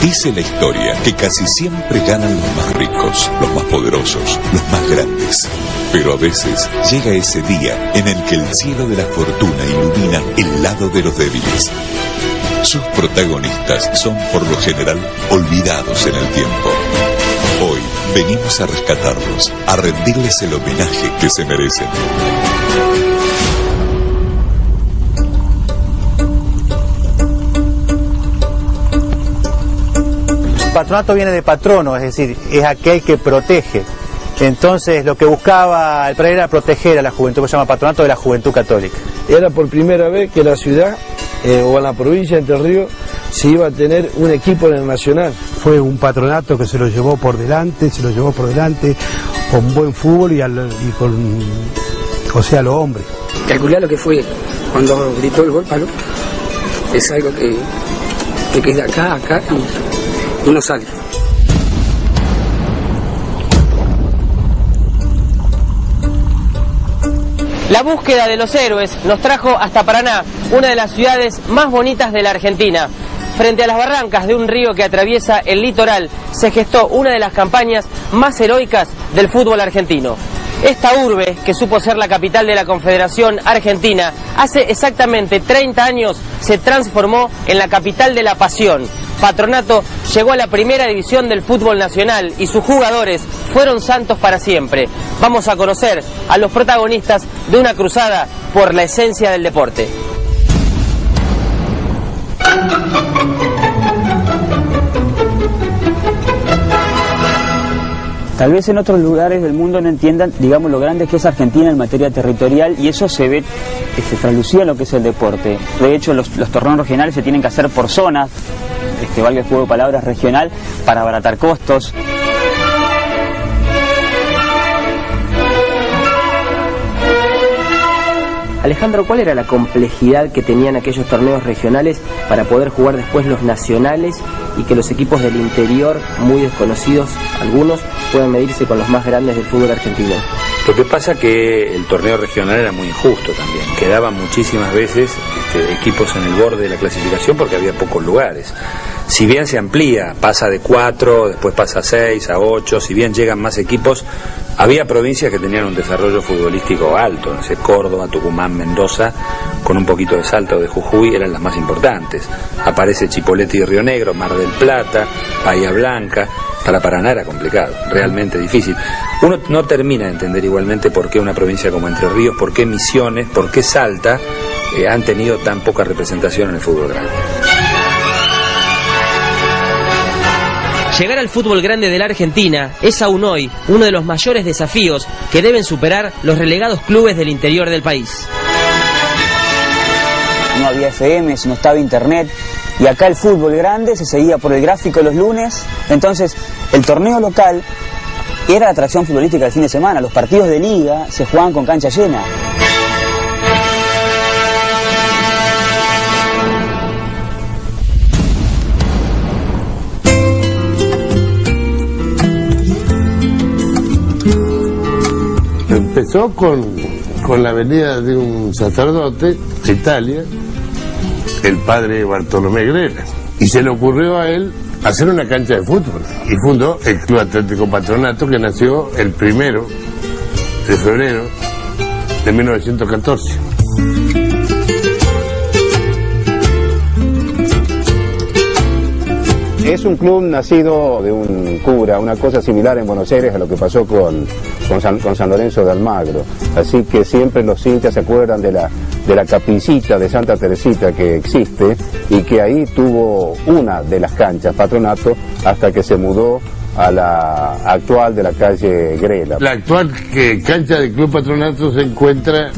Dice la historia que casi siempre ganan los más ricos, los más poderosos, los más grandes. Pero a veces llega ese día en el que el cielo de la fortuna ilumina el lado de los débiles. Sus protagonistas son por lo general olvidados en el tiempo. Hoy venimos a rescatarlos, a rendirles el homenaje que se merecen. Patronato viene de patrono, es decir, es aquel que protege. Entonces lo que buscaba el padre era proteger a la juventud, que se llama Patronato de la Juventud Católica. Era por primera vez que la ciudad o en la provincia de Entre Ríos se iba a tener un equipo en el Nacional. Fue un patronato que se lo llevó por delante, con buen fútbol y con, los hombres. Calcular lo que fue cuando gritó el gol, Palo, es algo que queda acá y no sale. La búsqueda de los héroes nos trajo hasta Paraná, una de las ciudades más bonitas de la Argentina. Frente a las barrancas de un río que atraviesa el litoral, se gestó una de las campañas más heroicas del fútbol argentino. Esta urbe, que supo ser la capital de la Confederación Argentina, hace exactamente 30 años se transformó en la capital de la pasión. Patronato llegó a la primera división del fútbol nacional y sus jugadores fueron santos para siempre. Vamos a conocer a los protagonistas de una cruzada por la esencia del deporte. Tal vez en otros lugares del mundo no entiendan, digamos, lo grande que es Argentina en materia territorial, y eso se ve traducido en lo que es el deporte. De hecho, los torneos regionales se tienen que hacer por zonas, valga el juego de palabras regional, para abaratar costos. Alejandro, ¿cuál era la complejidad que tenían aquellos torneos regionales para poder jugar después los nacionales y que los equipos del interior, muy desconocidos algunos, puedan medirse con los más grandes del fútbol argentino? Lo que pasa que el torneo regional era muy injusto también. Quedaban muchísimas veces equipos en el borde de la clasificación porque había pocos lugares. Si bien se amplía, pasa de 4, después pasa a 6, a 8, si bien llegan más equipos, había provincias que tenían un desarrollo futbolístico alto, no sé, Córdoba, Tucumán, Mendoza, con un poquito de Salta o de Jujuy, eran las más importantes. Aparece Chipoleti y Río Negro, Mar del Plata, Bahía Blanca. Para Paraná era complicado, realmente difícil. Uno no termina de entender igualmente por qué una provincia como Entre Ríos, por qué Misiones, por qué Salta han tenido tan poca representación en el fútbol grande. Llegar al fútbol grande de la Argentina es aún hoy uno de los mayores desafíos que deben superar los relegados clubes del interior del país. No había FM, no estaba internet, y acá el fútbol grande se seguía por el gráfico los lunes. Entonces el torneo local era la atracción futbolística del fin de semana. Los partidos de liga se jugaban con cancha llena. Empezó con la venida de un sacerdote de Italia, el padre Bartolomé Grela, y se le ocurrió a él hacer una cancha de fútbol y fundó el Club Atlético Patronato, que nació el 1 de febrero de 1914. Es un club nacido de un cura, una cosa similar en Buenos Aires a lo que pasó con San Lorenzo de Almagro. Así que siempre los hinchas se acuerdan de la capillita de Santa Teresita que existe y que ahí tuvo una de las canchas, Patronato, hasta que se mudó a la actual de la calle Grela. La actual cancha del Club Patronato se encuentra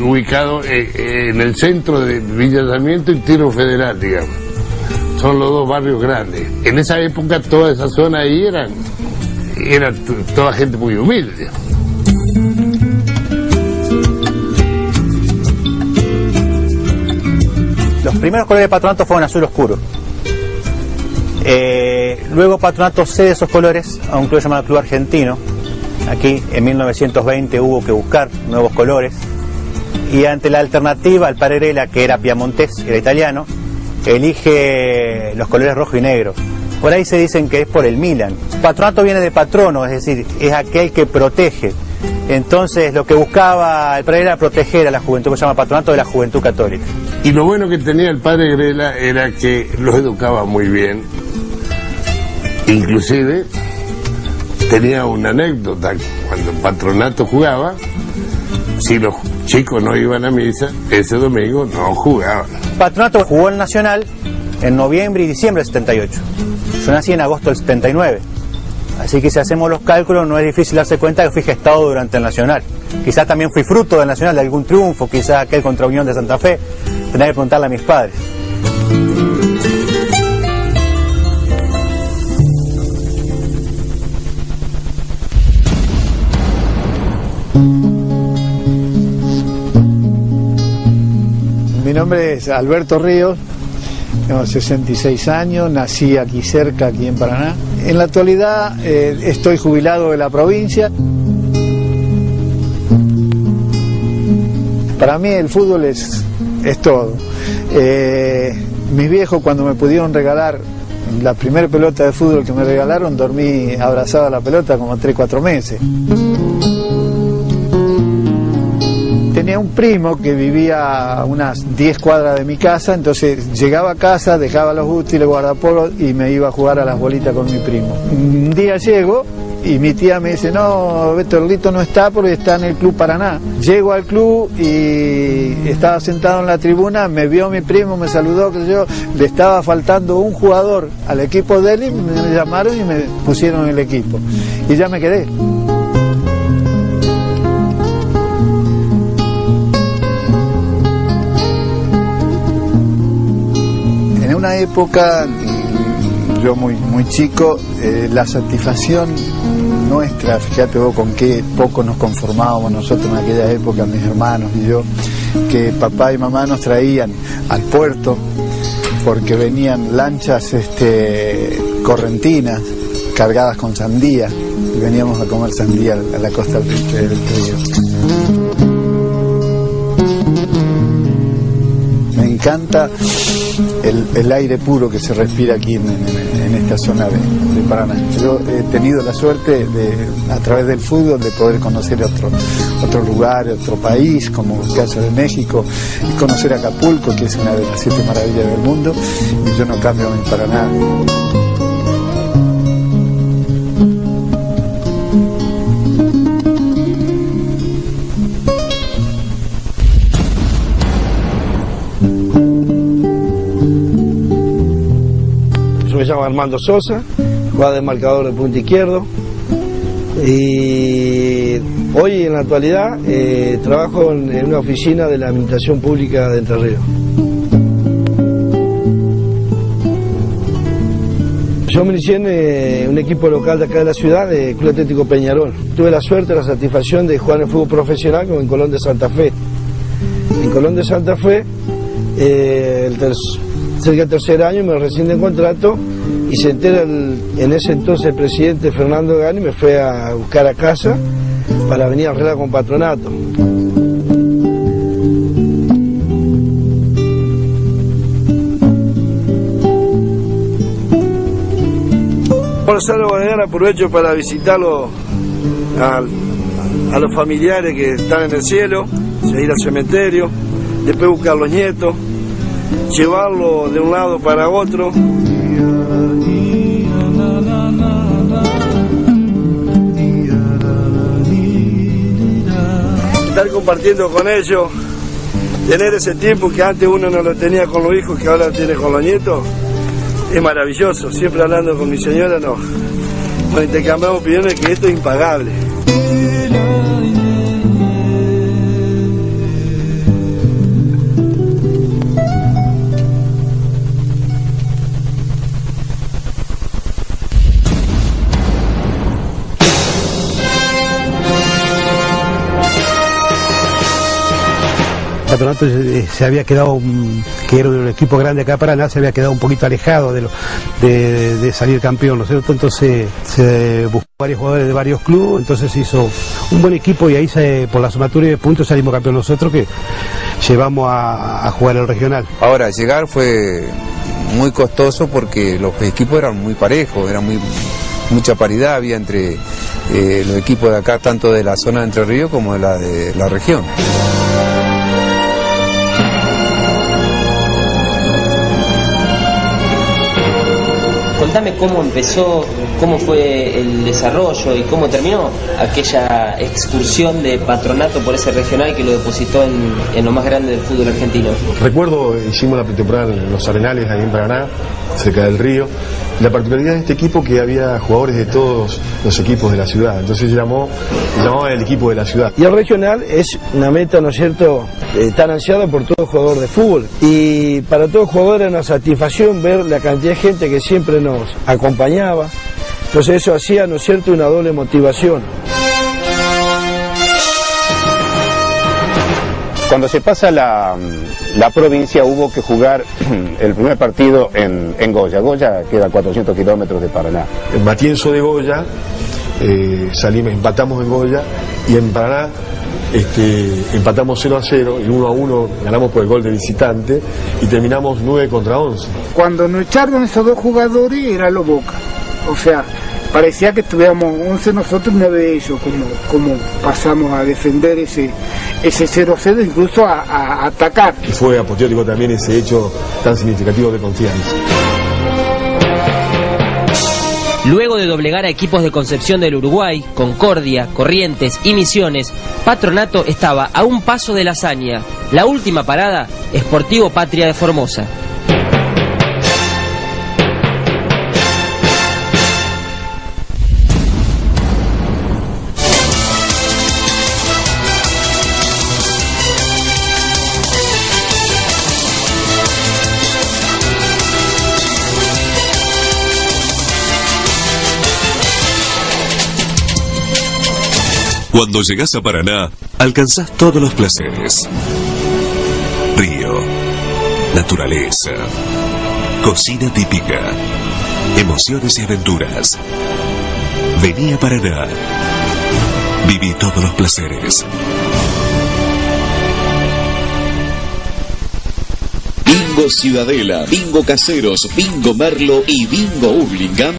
ubicado en el centro de Villa Sarmiento y Tiro Federal, digamos. Son los dos barrios grandes. En esa época toda esa zona ahí era toda gente muy humilde. Los primeros colores de Patronato fueron azul oscuro. Luego Patronato cede esos colores a un club llamado Club Argentino, Aquí en 1920 hubo que buscar nuevos colores y ante la alternativa el padre Grela, que era piamontés, era italiano, elige los colores rojo y negro. Por ahí se dicen que es por el Milan. Patronato viene de patrono, es decir, es aquel que protege. Entonces lo que buscaba el padre Grela era proteger a la juventud, que se llama Patronato de la Juventud Católica. Y lo bueno que tenía el padre Grela era que los educaba muy bien. Inclusive tenía una anécdota: cuando Patronato jugaba, si los chicos no iban a misa, ese domingo no jugaban. Patronato jugó en Nacional en noviembre y diciembre del 78. Yo nací en agosto del 79. Así que si hacemos los cálculos no es difícil darse cuenta que fui gestado durante el Nacional. Quizás también fui fruto del Nacional, de algún triunfo, quizás aquel contra Unión de Santa Fe. Tendría que preguntarle a mis padres. Mi nombre es Alberto Ríos, tengo 66 años, nací aquí cerca, aquí en Paraná. En la actualidad estoy jubilado de la provincia. Para mí el fútbol es todo. Mis viejos, cuando me pudieron regalar la primera pelota de fútbol que me regalaron, dormí abrazado a la pelota como 3-4 meses. Tenía un primo que vivía a unas 10 cuadras de mi casa, entonces llegaba a casa, dejaba los útiles, guardapolvo y me iba a jugar a las bolitas con mi primo. Un día llego y mi tía me dice: no, Beto, Erlito no está porque está en el Club Paraná. Llego al club y estaba sentado en la tribuna, me vio mi primo, me saludó, que yo, le estaba faltando un jugador al equipo de él y me llamaron y me pusieron en el equipo. Y ya me quedé. En una época, yo muy chico, la satisfacción nuestra, fíjate vos con qué poco nos conformábamos nosotros en aquella época, mis hermanos y yo, que papá y mamá nos traían al puerto porque venían lanchas correntinas cargadas con sandía y veníamos a comer sandía a la costa del río. Me encanta el aire puro que se respira aquí en esta zona de Paraná. Yo he tenido la suerte a través del fútbol de poder conocer otro lugar, otro país, como el caso de México, y conocer Acapulco, que es una de las 7 maravillas del mundo, y yo no cambio mi Paraná. Me llamo Armando Sosa, jugaba de marcador de punta izquierdo y hoy en la actualidad trabajo en una oficina de la Administración Pública de Entre Ríos. Yo me inicié en un equipo local de acá de la ciudad, de Club Atlético Peñarol. Tuve la suerte, la satisfacción de jugar en el fútbol profesional como en Colón de Santa Fe. En Colón de Santa Fe, cerca del tercer año me rescinde el contrato y se entera en ese entonces el presidente Fernando Gani, me fue a buscar a casa para venir a arreglar con Patronato. Por Salvo Mañana aprovecho para visitarlo a los familiares que están en el cielo, ir al cementerio, después buscar a los nietos, llevarlo de un lado para otro. Estar compartiendo con ellos, tener ese tiempo que antes uno no lo tenía con los hijos, que ahora lo tiene con los nietos, es maravilloso. Siempre hablando con mi señora nos intercambiamos opiniones, que esto es impagable. Patronato se había quedado, que era un equipo grande acá para Paraná, se había quedado un poquito alejado de salir campeón, ¿no es cierto? Entonces se buscó varios jugadores de varios clubes, entonces se hizo un buen equipo y ahí por la sumatoria de puntos salimos campeón nosotros, que llevamos a jugar el regional. Ahora, llegar fue muy costoso porque los equipos eran muy parejos, mucha paridad había entre los equipos de acá, tanto de la zona de Entre Ríos como de la región. Contame cómo empezó, cómo fue el desarrollo y cómo terminó aquella excursión de Patronato por ese regional que lo depositó en lo más grande del fútbol argentino. Recuerdo, hicimos la pretemporada en los Arenales, ahí en Paraná, cerca del río. La particularidad de este equipo que había jugadores de todos los equipos de la ciudad, entonces se llamaba el equipo de la ciudad. Y el regional es una meta, ¿no es cierto?, tan ansiada por todo jugador de fútbol. Y para todo jugador era una satisfacción ver la cantidad de gente que siempre nos acompañaba. Entonces eso hacía, ¿no es cierto?, una doble motivación. Cuando se pasa la provincia hubo que jugar el primer partido en Goya. Goya queda a 400 kilómetros de Paraná. En Matienzo de Goya, empatamos en Goya y en Paraná empatamos 0-0 y 1-1 ganamos por el gol de visitante y terminamos 9-11. Cuando nos echaron esos dos jugadores era lo Boca, o sea, parecía que estuviéramos 11 nosotros y 9 ellos, como pasamos a defender ese 0-0, incluso a atacar. Y fue apoteótico también ese hecho tan significativo de confianza. Luego de doblegar a equipos de Concepción del Uruguay, Concordia, Corrientes y Misiones, Patronato estaba a un paso de la hazaña. La última parada, Sportivo Patria de Formosa. Cuando llegás a Paraná, alcanzás todos los placeres. Río, naturaleza, cocina típica, emociones y aventuras. Vení a Paraná. Viví todos los placeres. Bingo Ciudadela, Bingo Caseros, Bingo Merlo y Bingo Hurlingham